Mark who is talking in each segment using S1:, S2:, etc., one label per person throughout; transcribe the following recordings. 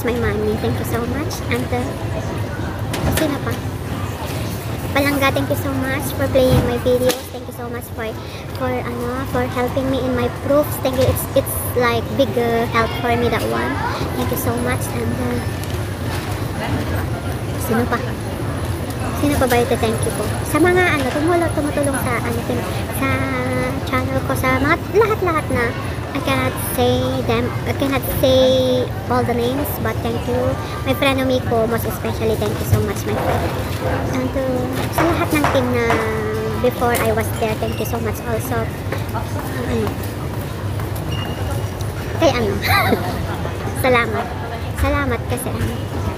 S1: is my mommy. Thank you so much. And sino pa? Palangga, thank you so much for playing my videos. Thank you so much for helping me in my proofs. Thank you. It's like big help for me, that one. Thank you so much. And sino pa? Sino pa ba ito? Thank you po. Sa mga tumutulong sa sa channel ko, sa mga lahat-lahat na I cannot say all the names, but thank you. My friend Omiko, most especially, thank you so much, my friend. And sa lahat ng team na before I was there, thank you so much also. Kay salamat. Salamat kasi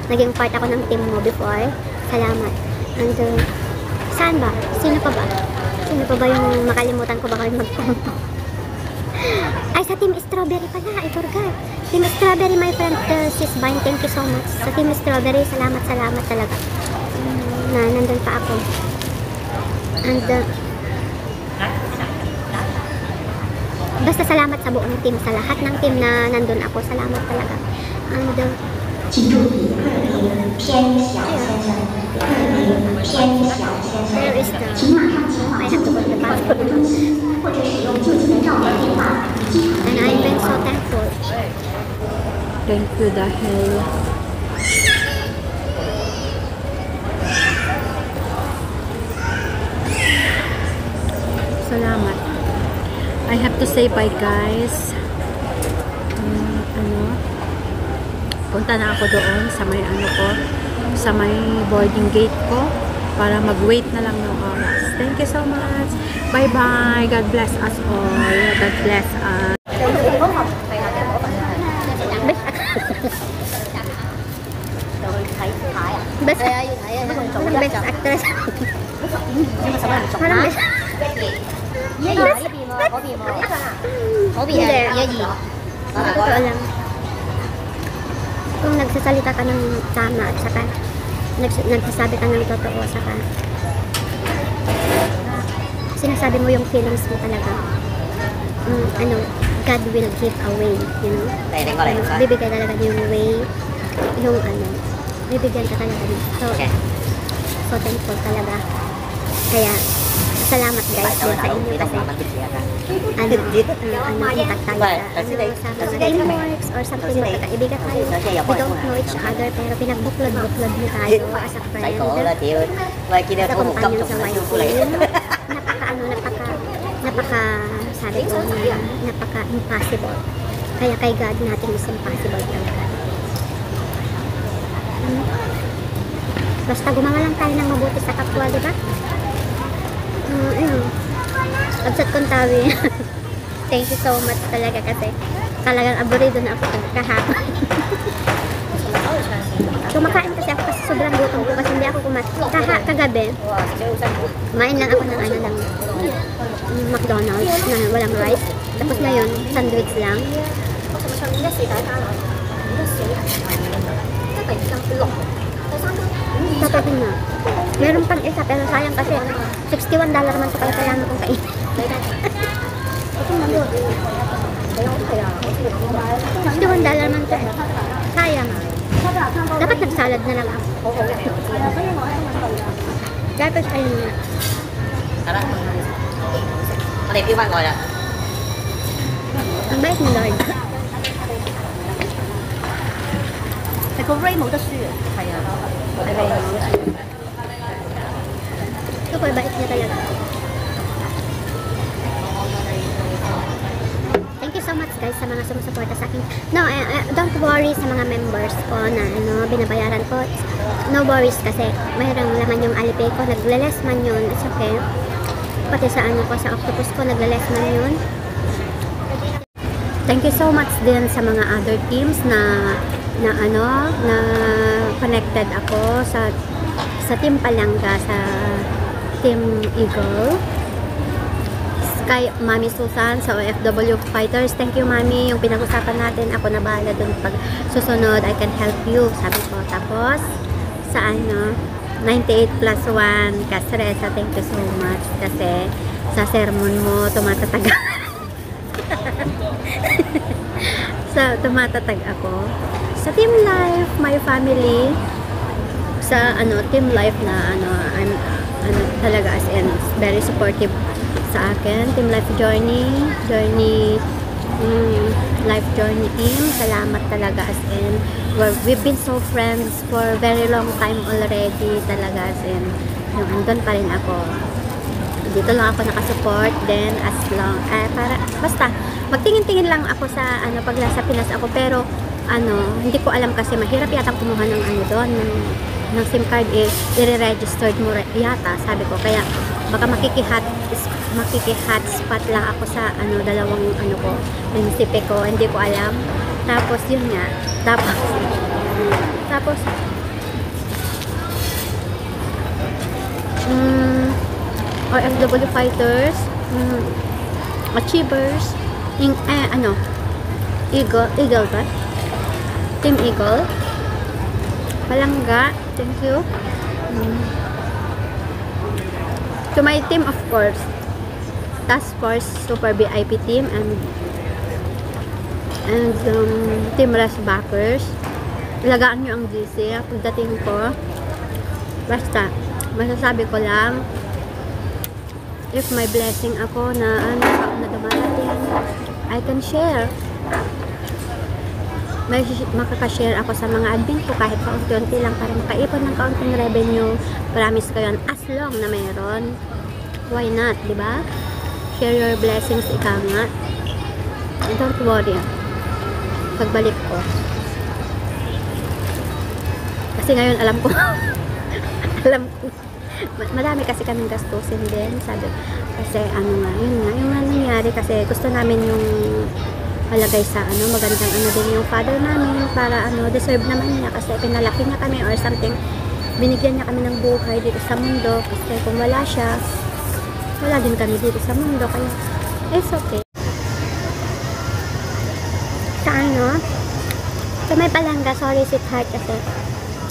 S1: naging part ako ng team mo before. Salamat. And saan ba? Sino pa ba? Sino pa ba yung makalimutan ko baka mag-comment? Ay, sa Team Strawberry pala, I forgot. Team Strawberry, my friend, sis Vine, thank you so much. Sa Team Strawberry, salamat talaga. Na nandun pa ako. And basta salamat sa buong team, sa lahat ng team na nandun ako, salamat talaga. And where is the I have to go to the bathroom. And I've been so thankful.
S2: Thank you dahil salamat. I have to say bye, guys. Punta na ako doon sa may sa may boarding gate ko para mag-wait na lang ng oras. Thank you so much. Bye-bye. God bless us all. God bless us.
S1: Best actress. Kung nagsasalita ka ng tama at saka nagsasabi ka ng totoo, saka sinasabi mo yung feelings mo talaga, God will give a way, you know. Bibigay talaga yung way, yung bibigyan ka talaga niya. So thankful talaga. Kaya salamat guys din sa inyo kasi impact tayo sa mga teamworks or something, magkakaibigan tayo. We don't know each other pero pinagbuklod-buklod mo tayo as a friend, sa companion sa my team. Sabi ko na napaka-impossible. Kaya kay God natin is impossible talaga. Basta gumawa lang tayo ng mabuti sa kapwa, di ba? Absat kong tawi. Thank you so much talaga kasi talagang aburido na ako kahapon. Kumakain kasi ako kasi sobrang gutom ko kasi hindi ako kagabi. Kumain lang ako ng McDonald's na walang rice. Tapos ngayon, sandwich lang. Tapos na. Meron pang isa pero sayang kasi $61 man sa pala kailangan kong kain. $61 man sa sayang. Dapat nagsalad na lang ako. Tapos ayun nga. Ang bait ni Lord.
S3: 個 Ray 冇得輸啊，係啊，係咪？
S1: Super bait niya talaga. Thank you so much guys sa mga sumusuporta sa akin. No, don't worry sa mga members ko na binabayaran ko. No worries kasi mayroong laman yung Alipay ko. Nagle-less man yun. It's okay. Pati sa ko, sa Octopus ko, nagle-less man yun.
S2: Thank you so much din sa mga other teams na connected ako sa Team Palangga, sa Team Eagle, kay Mami Susan sa OFW Fighters. Thank you, Mami. Yung pinag-usapan natin, ako na bahala dun pag susunod, I can help you, sabi ko. Tapos sa 98+1 Kasresa, thank you so much kasi sa sermon mo tumatatag tumatatag ako Sa Team Life, my family, sa Team Life na I'm talaga as in very supportive sa akin. Team Life Life Journey team, salamat talaga as in. We've been so friends for a very long time already talaga as in. Andun pa rin ako. Dito lang ako nakasupport, then as long, basta, magtingin-tingin lang ako sa, pag nasa Pinas ako, pero, hindi ko alam kasi mahirap yatang kumuha ng doon, ng SIM card, i-registered mo yata, sabi ko, kaya, baka makiki-hotspot lang ako sa, dalawang, ko, munisipyo ko, hindi ko alam, tapos, yun nga, tapos, OFW fighters, achievers, Eagle ba? Team Eagle, Palangga, thank you. To my team, of course, Task Force Super VIP team and Team Rush Backers. Ilagaan nyo ang GC pagdating ko. Basta, masasabi ko lang, if may blessing ako na dumarating, I can share. Makaka-share ako sa mga admin ko kahit paunti-unti lang para makaipon ng kaunting revenue. Promise ko yun, as long na mayroon. Why not, di ba? Share your blessings, ika nga. Don't worry. Pagbalik ko. Kasi ngayon alam ko madami kasi kaming gastusin din, sabi, kasi yun nga nangyari, kasi gusto namin yung palagay sa magandang din yung father namin, para deserve naman niya, kasi pinalaki niya kami or something, binigyan niya kami ng buhay dito sa mundo, kasi kung wala siya, wala din kami dito sa mundo, kaya it's okay. Sa may Palangga, sorry sweetheart, kasi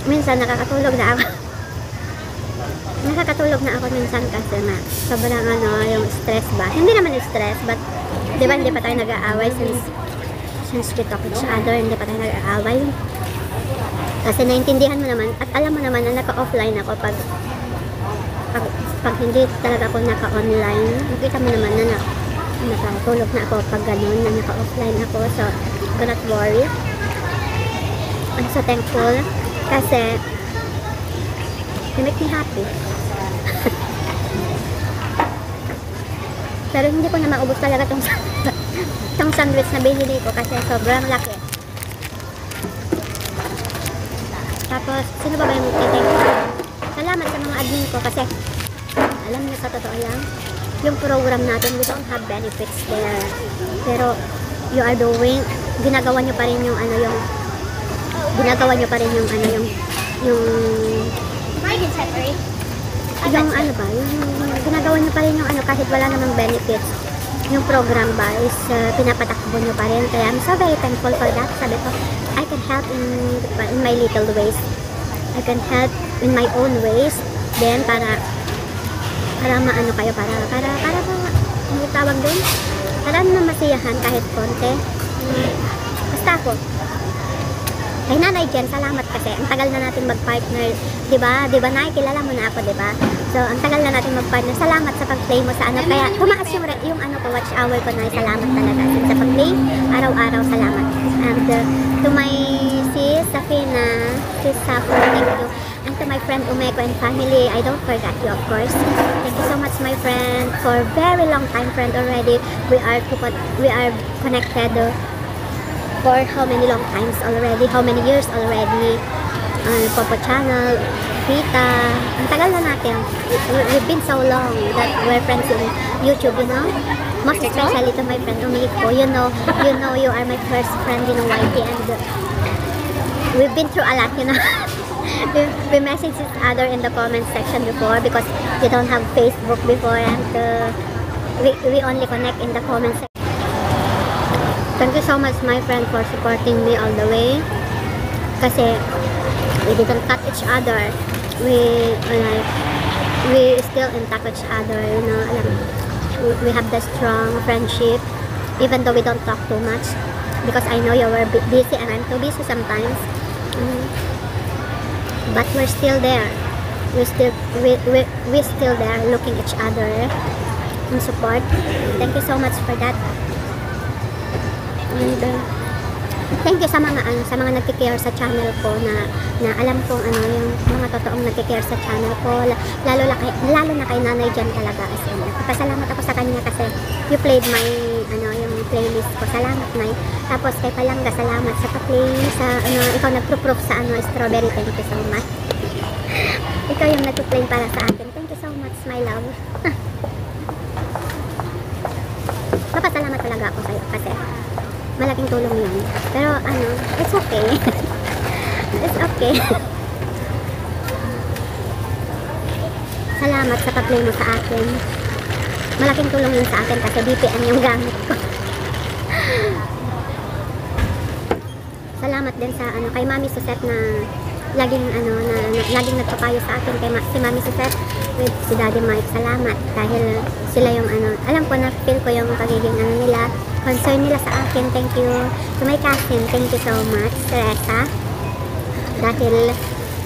S2: minsan nakakatulog na ako minsan kasi na sobrang yung stress ba, hindi naman stress, but di ba hindi pa tayo nag-aaway since we talk each other, hindi pa tayo nag-aaway kasi naintindihan mo naman at alam mo naman na naka-offline ako pag hindi talaga ako naka-online, nakita mo naman na nakatulog na ako pag ganun, na naka-offline ako, so do not worry. I'm so thankful kasi you make me happy. Pero hindi ko na maubos talaga tong sandwich na binili ko kasi sobrang laki. Tapos, sino ba yung thank you? Salamat sa mga admin ko kasi alam niyo, sa totoo lang, yung program natin, we don't have benefits there. Pero, you are doing, ginagawa niyo pa rin yung ginagawa niyo pa rin yung ginagawa niyo pa rin yung kahit wala namang benefits, yung program ba is pinapatakbo niyo pa rin, kaya I'm so very thankful for that. Sabi ko, I can help in my little ways, I can help in my own ways, then para kayo, para tawag din, para na masiyahan kahit konti. Basta ako kay Nanay Jen, salamat kasi ang tagal na natin mag-partner, di ba Nay, kilala mo na ako, di ba? So ang tagal na natin mag-partner, salamat sa pag-play mo sa kaya tumaas yung watch hour ko, Nay, salamat talaga sa pag-play, araw-araw, salamat. And to my sis Safina, sis Safo, thank you. And to my friend Umeko and family, I don't forget you, of course. Thank you so much, my friend, for a very long time friend already. We are connected for how many long times already, how many years already. Popo channel, Vita, ang tagal na natin. We've been so long that we're friends in YouTube, you know. Most especially to my friend Umiko, you know you are my first friend in YT, and we've been through a lot, you know. we messaged each other in the comment section before because we don't have Facebook before, and we only connect in the comment section. Thank you so much, my friend, for supporting me all the way. Kasi we didn't cut each other. We still in touch with each other, you know. We have the strong friendship, even though we don't talk too much.
S1: because I know you were busy and I'm too busy sometimes. But we're still there. We're still there looking each other in support. Thank you so much for that. And thank you sa mga nagki-care sa channel ko na alam kong yung mga totoong nagki-care sa channel ko, lalo na kay Nanay Jan talaga, as in. Nagpapasalamat ako sa kanya kasi you played my yung playlist ko. Salamat, Nay. Tapos kay Palangga, salamat sa pa-play sa ikaw nagpo-proof sa strawberry. Thank you so much. Ikaw yung nagpo-play para sa akin. Thank you so much, my love. Papasalamat talaga ako sa'yo kasi malaking tulong yun. Pero it's okay. It's okay. Salamat sa pag-play mo sa akin. Malaking tulong yun sa akin kasi BPM yung gamit ko. Salamat din sa kay Mami Susette na laging laging nagpapayo sa akin kay si Mami Susette with si Daddy Mike. Salamat dahil sila yung alam ko na feel ko yung pagiging nila, concern nila sa akin. Thank you to my cousin. Thank you so much, Teresa. Dahil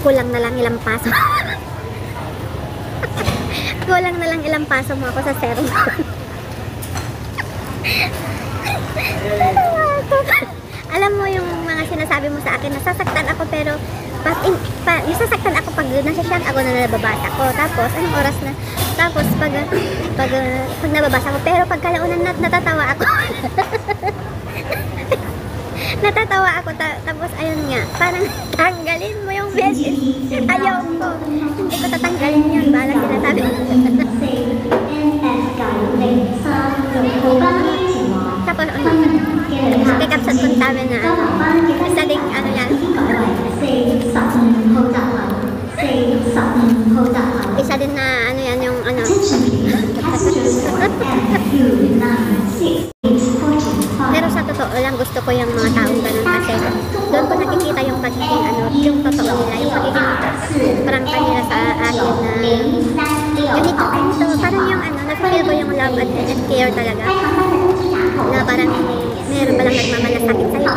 S1: kulang na lang ilang paso. Kulang na lang ilang paso mo ako sa sermon. Alam mo yung mga sinasabi mo sa akin, nasasaktan ako pero nasasaktan ako pag nasa-shock ako na nababasa ko. Tapos anong oras na? Tapos pag nababasa ko, pero pagkalaunan natatawa ako. Natatawa ako, tapos ayun nga, parang tanggalin mo yung message. Ayaw ko. Hindi ko tatanggalin yun. Balang sinasabi. Tapos kay Kapsat kong tabi na isa ding yan. Isa din na yan yung Pero sa totoo lang, gusto ko yung mga taong ganun kasi doon ko nakikita yung pagiging yung totoo nila, yung pagiging prangka nila sa akin na ganito. Parang yung na-feel ko yung love and care talaga na parang meron palang nagmamalasakit sa'yo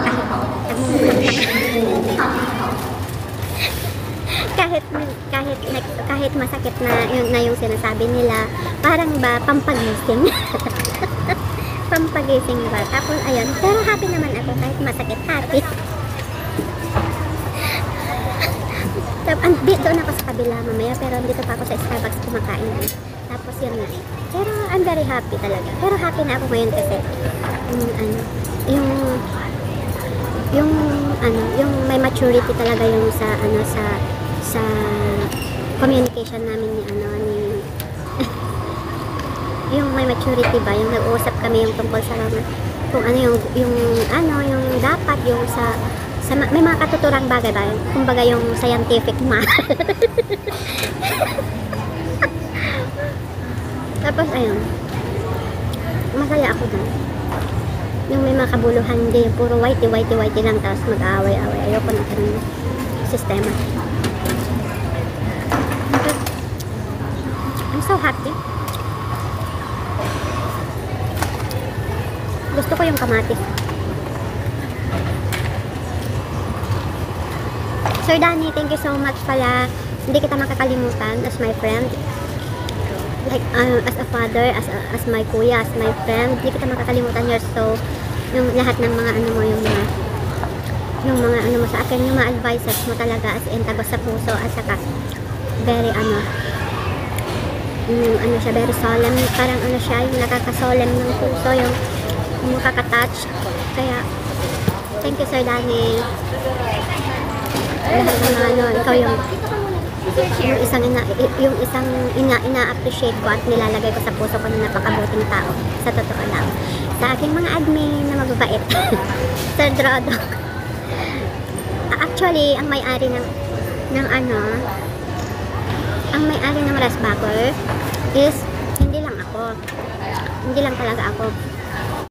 S1: kahit masakit na yung sinasabi nila, parang ba pampagising. Pampagising ba? Tapos ayun, pero happy naman ako kahit masakit, happy. Doon ako sa kabila mamaya, pero dito pa ako sa Starbucks kumakain. Tapos yun nga. Pero I'm very happy talaga. Pero happy na ako ngayon kasi yung may maturity talaga yung sa communication namin ni yung may maturity ba, yung nag-uusap kami yung tungkol sa kung yung dapat yung sa may mga katuturang bagay ba, kumbaga yung scientific math. Tapos ayun, masaya ako dun. Yung may mga kabuluhan, hindi puro whitey lang tapos mag-aaway-aaway. Ayoko na ganun sistema. I'm so happy. Gusto ko yung kamatis. Sir Danny, thank you so much pala. Hindi kita makakalimutan as my friend. Like, as a father, as my kuya, as my friend. Hindi kita makakalimutan. You're so, yung lahat ng mga yung mga mo sa akin, yung mga advices mo talaga as in tagos sa puso at saka very siya, very solemn. Parang siya, yung nakakasolemn ng puso, yung makaka-touch. Kaya, thank you, Sir Danny. Lahat ng ikaw yung isang ina-appreciate ko at nilalagay ko sa puso ko na napakabuting tao. Sa totoo lang. Sa aking mga admin na mababait. Sir Drodo. Actually, ang may-ari ang may-ari ng Rasbacker is hindi lang talaga ako.